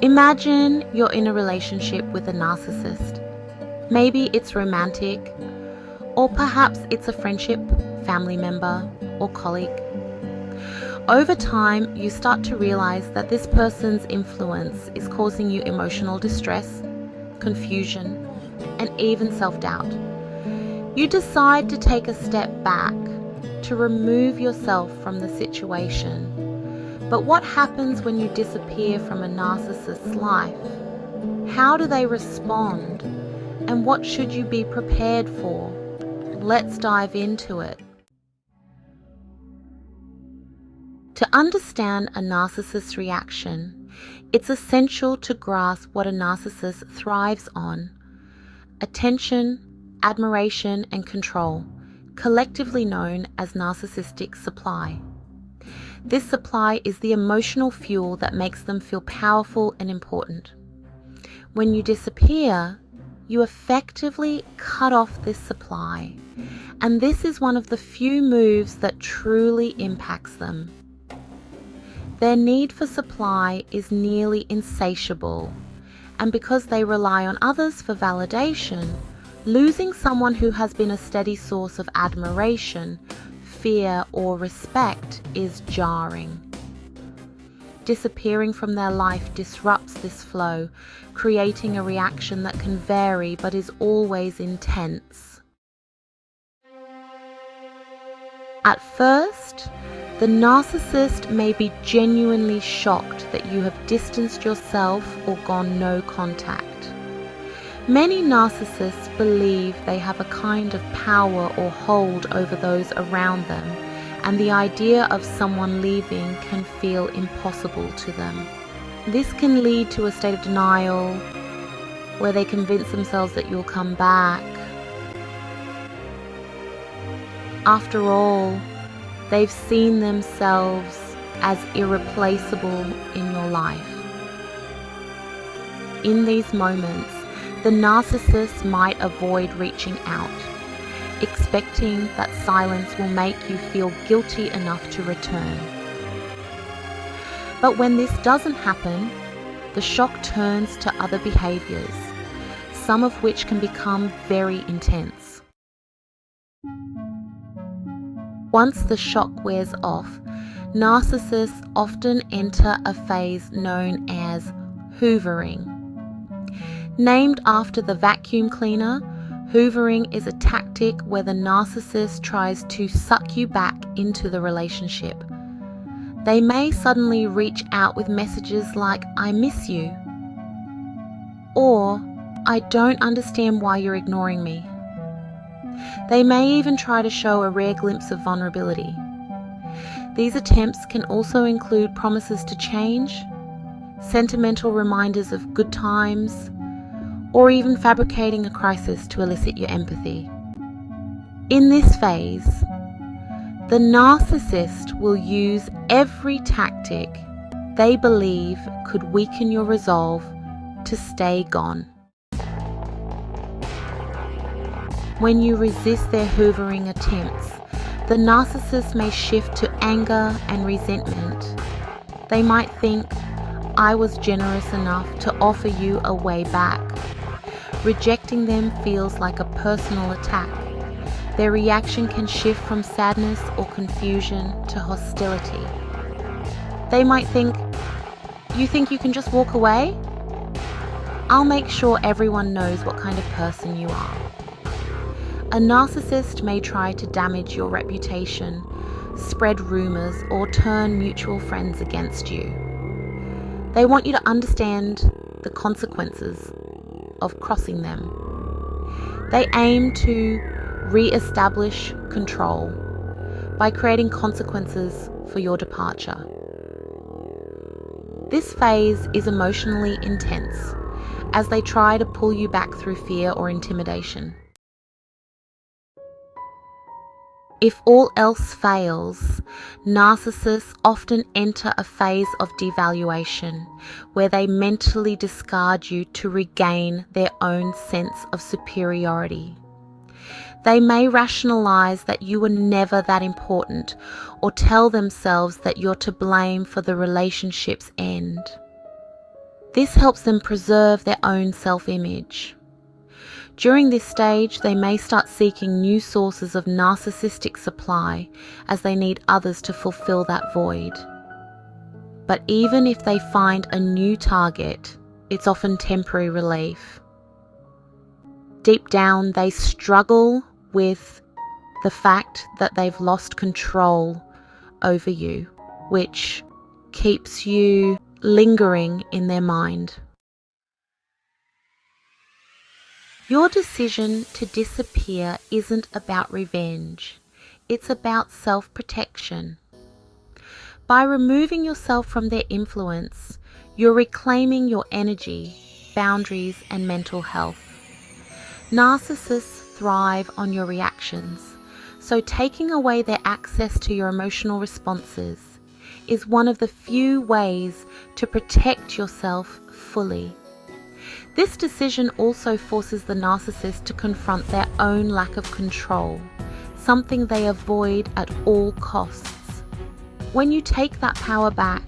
Imagine you're in a relationship with a narcissist. Maybe it's romantic, or perhaps it's a friendship, family member, or colleague. Over time, you start to realize that this person's influence is causing you emotional distress, confusion, and even self-doubt. You decide to take a step back, to remove yourself from the situation. But what happens when you disappear from a narcissist's life? How do they respond? And what should you be prepared for? Let's dive into it. To understand a narcissist's reaction, it's essential to grasp what a narcissist thrives on: attention, admiration, and control, collectively known as narcissistic supply. This supply is the emotional fuel that makes them feel powerful and important. When you disappear, you effectively cut off this supply, and this is one of the few moves that truly impacts them. Their need for supply is nearly insatiable, and because they rely on others for validation, losing someone who has been a steady source of admiration, fear, or respect is jarring. Disappearing from their life disrupts this flow, creating a reaction that can vary but is always intense. At first, the narcissist may be genuinely shocked that you have distanced yourself or gone no contact. Many narcissists believe they have a kind of power or hold over those around them, and the idea of someone leaving can feel impossible to them. This can lead to a state of denial, where they convince themselves that you'll come back. After all, they've seen themselves as irreplaceable in your life. In these moments, the narcissist might avoid reaching out, expecting that silence will make you feel guilty enough to return. But when this doesn't happen, the shock turns to other behaviors, some of which can become very intense. Once the shock wears off, narcissists often enter a phase known as hoovering. Named after the vacuum cleaner, hoovering is a tactic where the narcissist tries to suck you back into the relationship. They may suddenly reach out with messages like, "I miss you," or "I don't understand why you're ignoring me." They may even try to show a rare glimpse of vulnerability. These attempts can also include promises to change, sentimental reminders of good times, or even fabricating a crisis to elicit your empathy. In this phase, the narcissist will use every tactic they believe could weaken your resolve to stay gone. When you resist their hoovering attempts, the narcissist may shift to anger and resentment. They might think, "I was generous enough to offer you a way back." Rejecting them feels like a personal attack. Their reaction can shift from sadness or confusion to hostility. They might think, "You think you can just walk away? I'll make sure everyone knows what kind of person you are." A narcissist may try to damage your reputation, spread rumors, or turn mutual friends against you. They want you to understand the consequences of crossing them. They aim to re-establish control by creating consequences for your departure. This phase is emotionally intense as they try to pull you back through fear or intimidation. If all else fails, narcissists often enter a phase of devaluation where they mentally discard you to regain their own sense of superiority. They may rationalize that you were never that important or tell themselves that you're to blame for the relationship's end. This helps them preserve their own self-image. During this stage, they may start seeking new sources of narcissistic supply as they need others to fulfill that void. But even if they find a new target, it's often temporary relief. Deep down, they struggle with the fact that they've lost control over you, which keeps you lingering in their mind. Your decision to disappear isn't about revenge. It's about self-protection. By removing yourself from their influence, you're reclaiming your energy, boundaries, and mental health. Narcissists thrive on your reactions, so taking away their access to your emotional responses is one of the few ways to protect yourself fully. This decision also forces the narcissist to confront their own lack of control, something they avoid at all costs. When you take that power back,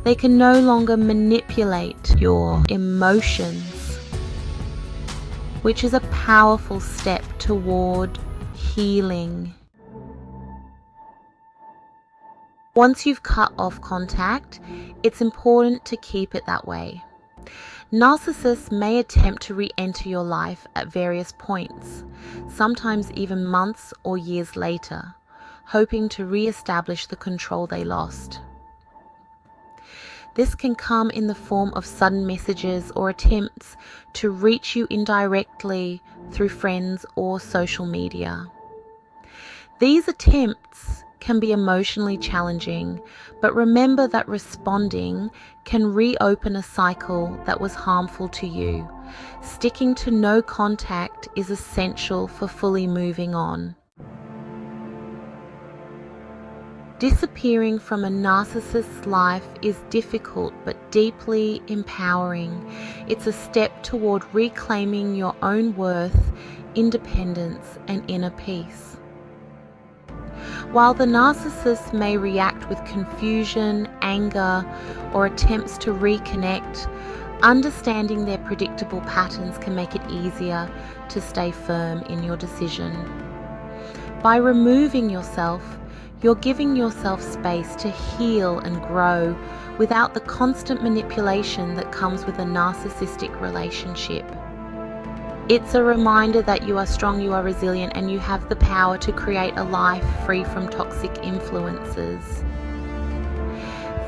they can no longer manipulate your emotions, which is a powerful step toward healing. Once you've cut off contact, it's important to keep it that way. Narcissists may attempt to re-enter your life at various points, sometimes even months or years later, hoping to re-establish the control they lost. This can come in the form of sudden messages or attempts to reach you indirectly through friends or social media. These attempts can be emotionally challenging, but remember that responding can reopen a cycle that was harmful to you. Sticking to no contact is essential for fully moving on. Disappearing from a narcissist's life is difficult but deeply empowering. It's a step toward reclaiming your own worth, independence, and inner peace. While the narcissist may react with confusion, anger, or attempts to reconnect, understanding their predictable patterns can make it easier to stay firm in your decision. By removing yourself, you're giving yourself space to heal and grow without the constant manipulation that comes with a narcissistic relationship. It's a reminder that you are strong, you are resilient, and you have the power to create a life free from toxic influences.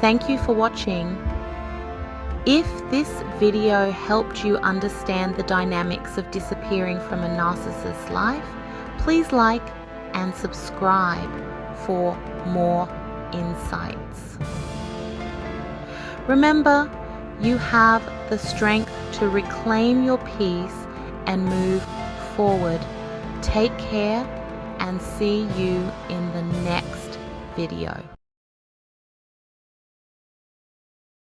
Thank you for watching. If this video helped you understand the dynamics of disappearing from a narcissist's life, please like and subscribe for more insights. Remember, you have the strength to reclaim your peace and move forward. Take care and see you in the next video.